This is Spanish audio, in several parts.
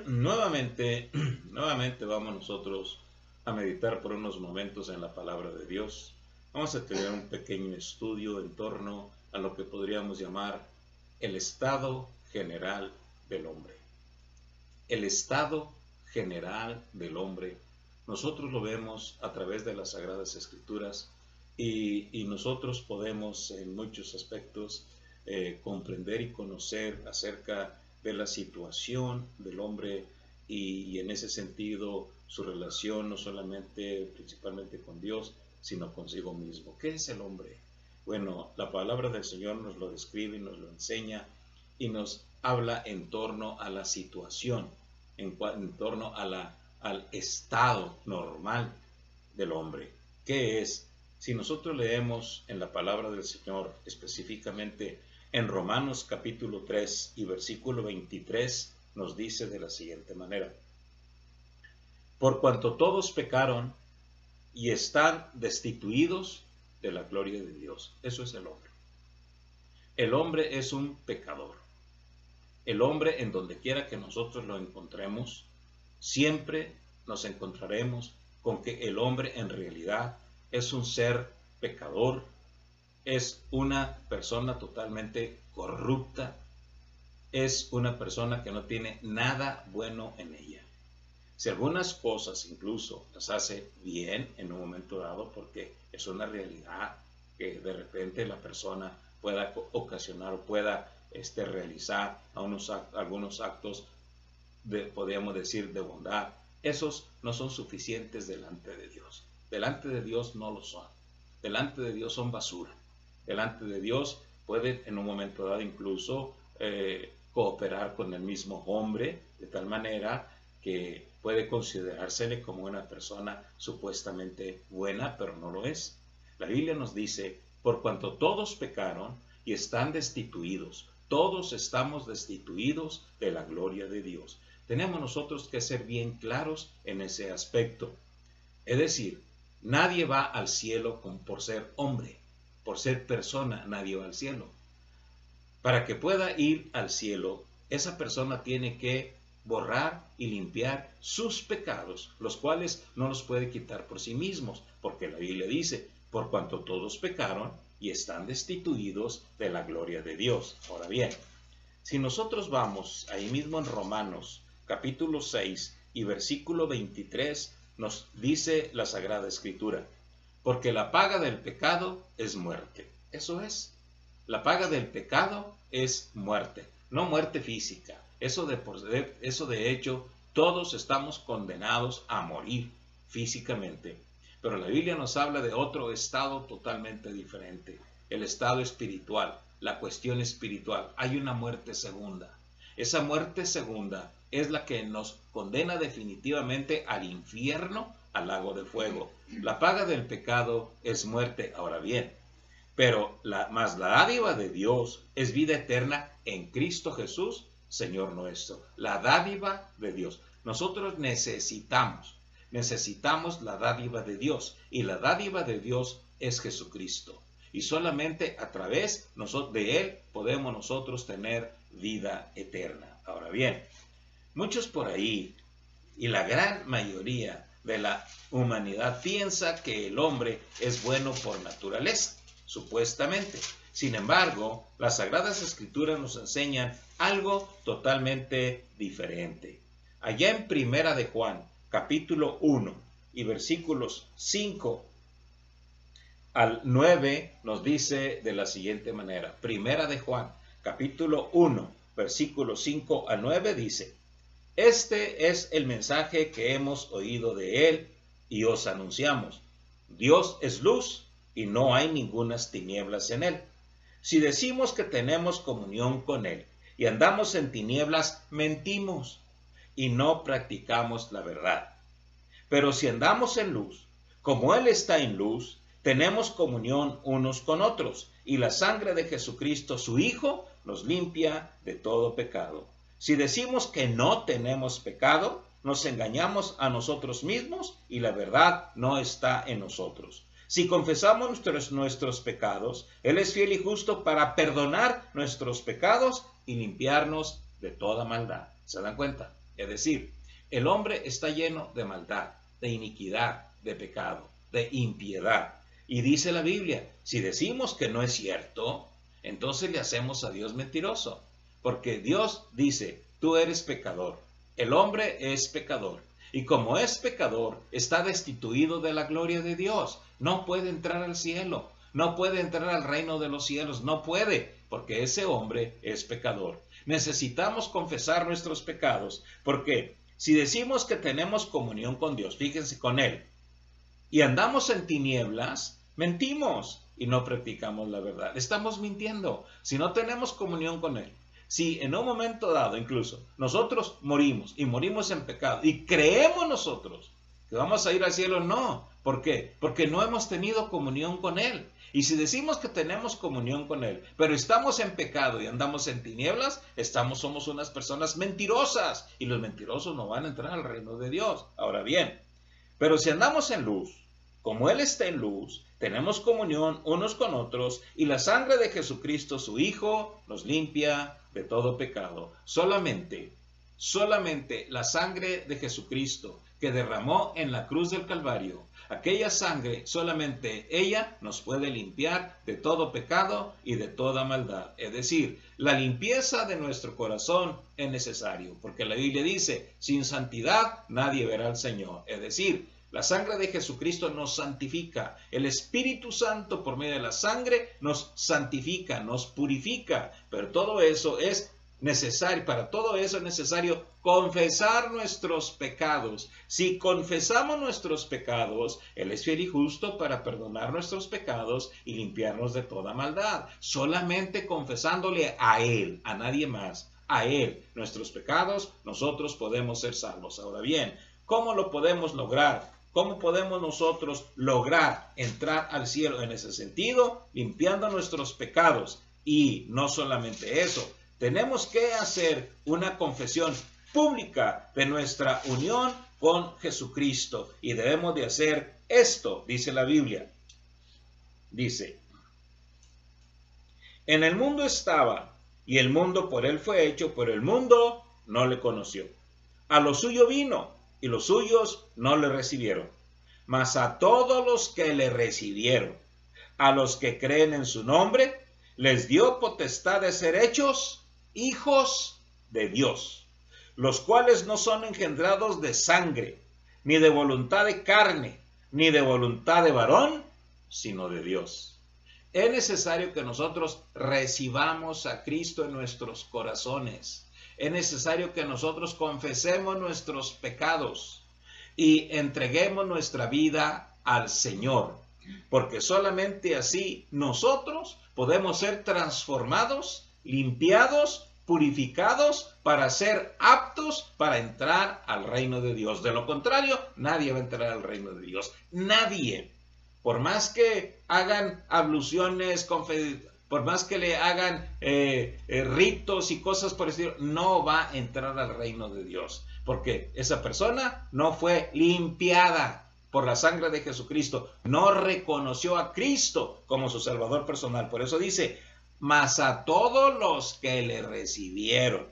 Nuevamente vamos nosotros a meditar por unos momentos en la palabra de Dios. Vamos a tener un pequeño estudio en torno a lo que podríamos llamar el estado general del hombre. El estado general del hombre, nosotros lo vemos a través de las Sagradas Escrituras y nosotros podemos en muchos aspectos comprender y conocer acerca de la situación del hombre y en ese sentido su relación no solamente principalmente con Dios, sino consigo mismo. ¿Qué es el hombre? Bueno, la palabra del Señor nos lo describe y nos lo enseña y nos habla en torno a la situación, en torno a al estado normal del hombre. ¿Qué es? Si nosotros leemos en la palabra del Señor, específicamente en Romanos capítulo 3 y versículo 23, nos dice de la siguiente manera: por cuanto todos pecaron y están destituidos de la gloria de Dios. Eso es el hombre. El hombre es un pecador. El hombre, en donde quiera que nosotros lo encontremos, siempre nos encontraremos con que el hombre en realidad es un ser pecador, es una persona totalmente corrupta, es una persona que no tiene nada bueno en ella. Si algunas cosas incluso las hace bien en un momento dado, porque es una realidad que de repente la persona pueda ocasionar o pueda realizar algunos actos podríamos decir, de bondad, esos no son suficientes delante de Dios. Delante de Dios no lo son. Delante de Dios son basura. Delante de Dios puede en un momento dado incluso cooperar con el mismo hombre, de tal manera que puede considerársele como una persona supuestamente buena, pero no lo es. La Biblia nos dice, por cuanto todos pecaron y están destituidos, todos estamos destituidos de la gloria de Dios. Tenemos nosotros que ser bien claros en ese aspecto. Es decir, nadie va al cielo por ser hombre, por ser persona, nadie va al cielo. Para que pueda ir al cielo, esa persona tiene que borrar y limpiar sus pecados, los cuales no los puede quitar por sí mismos, porque la Biblia dice, por cuanto todos pecaron y están destituidos de la gloria de Dios. Ahora bien, si nosotros vamos ahí mismo en Romanos capítulo 6 y versículo 23, nos dice la Sagrada Escritura, porque la paga del pecado es muerte. Eso es, la paga del pecado es muerte, no muerte física. Eso de hecho, todos estamos condenados a morir físicamente. Pero la Biblia nos habla de otro estado totalmente diferente, el estado espiritual, la cuestión espiritual. Hay una muerte segunda. Esa muerte segunda es la que nos condena definitivamente al infierno, al lago de fuego. La paga del pecado es muerte. Ahora bien, pero más la dádiva de Dios es vida eterna en Cristo Jesús, Señor nuestro. La dádiva de Dios. Nosotros necesitamos la dádiva de Dios, y la dádiva de Dios es Jesucristo. Y solamente a través de Él podemos nosotros tener vida eterna. Ahora bien, muchos por ahí, y la gran mayoría de la humanidad piensa que el hombre es bueno por naturaleza, supuestamente. Sin embargo, las Sagradas Escrituras nos enseñan algo totalmente diferente. Allá en Primera de Juan, capítulo 1 y versículos 5 al 9 nos dice de la siguiente manera. Primera de Juan, capítulo 1, versículos 5 al 9 dice, este es el mensaje que hemos oído de él y os anunciamos. Dios es luz y no hay ningunas tinieblas en él. Si decimos que tenemos comunión con él y andamos en tinieblas, mentimos y no practicamos la verdad. Pero si andamos en luz, como él está en luz, tenemos comunión unos con otros, y la sangre de Jesucristo, su Hijo, nos limpia de todo pecado. Si decimos que no tenemos pecado, nos engañamos a nosotros mismos y la verdad no está en nosotros. Si confesamos nuestros pecados, Él es fiel y justo para perdonar nuestros pecados y limpiarnos de toda maldad. ¿Se dan cuenta? Es decir, el hombre está lleno de maldad, de iniquidad, de pecado, de impiedad. Y dice la Biblia, si decimos que no es cierto, entonces le hacemos a Dios mentiroso. Porque Dios dice, tú eres pecador, el hombre es pecador. Y como es pecador, está destituido de la gloria de Dios. No puede entrar al cielo, no puede entrar al reino de los cielos, no puede, porque ese hombre es pecador. Necesitamos confesar nuestros pecados, porque si decimos que tenemos comunión con Dios, fíjense, con Él, y andamos en tinieblas, mentimos y no practicamos la verdad. Estamos mintiendo si no tenemos comunión con Él. Si en un momento dado incluso nosotros morimos y morimos en pecado y creemos nosotros que vamos a ir al cielo, no. ¿Por qué? Porque no hemos tenido comunión con Él. Y si decimos que tenemos comunión con Él, pero estamos en pecado y andamos en tinieblas, somos unas personas mentirosas. Y los mentirosos no van a entrar al reino de Dios. Ahora bien, pero si andamos en luz, como Él está en luz, tenemos comunión unos con otros, y la sangre de Jesucristo, su Hijo, nos limpia de todo pecado. Solamente la sangre de Jesucristo que derramó en la cruz del Calvario, aquella sangre, solamente ella nos puede limpiar de todo pecado y de toda maldad. Es decir, la limpieza de nuestro corazón es necesario, porque la Biblia dice, sin santidad nadie verá al Señor. Es decir, la sangre de Jesucristo nos santifica. El Espíritu Santo, por medio de la sangre, nos santifica, nos purifica. Pero todo eso es necesario, para todo eso es necesario confesar nuestros pecados. Si confesamos nuestros pecados, Él es fiel y justo para perdonar nuestros pecados y limpiarnos de toda maldad. Solamente confesándole a Él, a nadie más, a Él, nuestros pecados, nosotros podemos ser salvos. Ahora bien, ¿cómo lo podemos lograr? ¿Cómo podemos nosotros lograr entrar al cielo en ese sentido? Limpiando nuestros pecados. Y no solamente eso, tenemos que hacer una confesión pública de nuestra unión con Jesucristo. Y debemos de hacer esto, dice la Biblia. Dice, en el mundo estaba, y el mundo por Él fue hecho, pero el mundo no le conoció. A lo suyo vino, y los suyos no le recibieron. Mas a todos los que le recibieron, a los que creen en su nombre, les dio potestad de ser hechos hijos de Dios, los cuales no son engendrados de sangre, ni de voluntad de carne, ni de voluntad de varón, sino de Dios. Es necesario que nosotros recibamos a Cristo en nuestros corazones. Es necesario que nosotros confesemos nuestros pecados y entreguemos nuestra vida al Señor, porque solamente así nosotros podemos ser transformados, limpiados, purificados para ser aptos para entrar al reino de Dios. De lo contrario, nadie va a entrar al reino de Dios. Nadie. Por más que hagan abluciones, por más que le hagan ritos y cosas por el estilo, no va a entrar al reino de Dios, porque esa persona no fue limpiada por la sangre de Jesucristo, no reconoció a Cristo como su Salvador personal. Por eso dice, mas a todos los que le recibieron,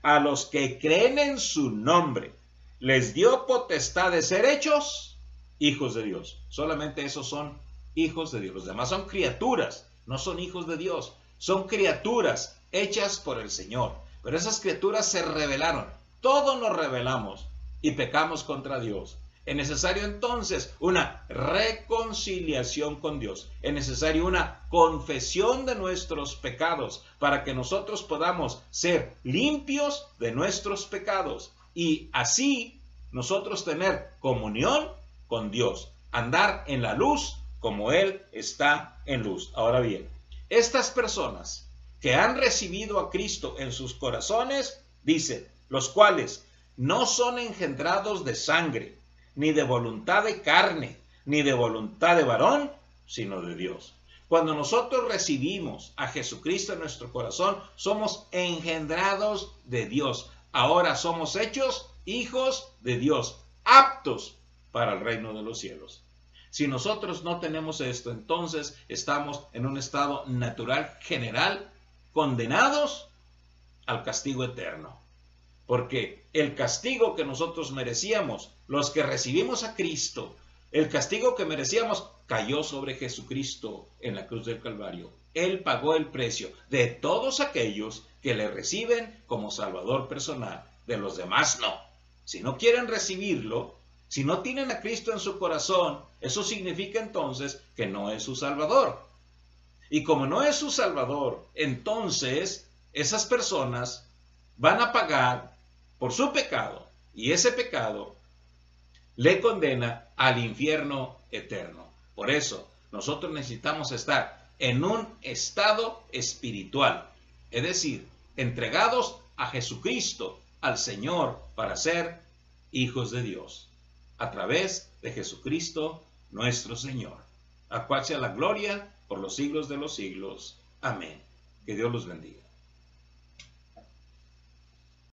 a los que creen en su nombre, les dio potestad de ser hechos hijos de Dios. Solamente esos son hijos de Dios. Los demás son criaturas. No son hijos de Dios, son criaturas hechas por el Señor. Pero esas criaturas se rebelaron. Todos nos rebelamos y pecamos contra Dios. Es necesario entonces una reconciliación con Dios. Es necesario una confesión de nuestros pecados para que nosotros podamos ser limpios de nuestros pecados. Y así nosotros tener comunión con Dios. Andar en la luz como Él está en luz. Ahora bien, estas personas que han recibido a Cristo en sus corazones, dice, los cuales no son engendrados de sangre, ni de voluntad de carne, ni de voluntad de varón, sino de Dios. Cuando nosotros recibimos a Jesucristo en nuestro corazón, somos engendrados de Dios. Ahora somos hechos hijos de Dios, aptos para el reino de los cielos. Si nosotros no tenemos esto, entonces estamos en un estado natural general, condenados al castigo eterno. porque el castigo que nosotros merecíamos, los que recibimos a Cristo, el castigo que merecíamos cayó sobre Jesucristo en la cruz del Calvario. Él pagó el precio de todos aquellos que le reciben como Salvador personal. De los demás no. Si no quieren recibirlo, si no tienen a Cristo en su corazón, eso significa entonces que no es su Salvador. Y como no es su Salvador, entonces esas personas van a pagar por su pecado, y ese pecado le condena al infierno eterno. Por eso, nosotros necesitamos estar en un estado espiritual, es decir, entregados a Jesucristo, al Señor, para ser hijos de Dios, a través de Jesucristo nuestro Señor. A cual sea la gloria por los siglos de los siglos. Amén. Que Dios los bendiga.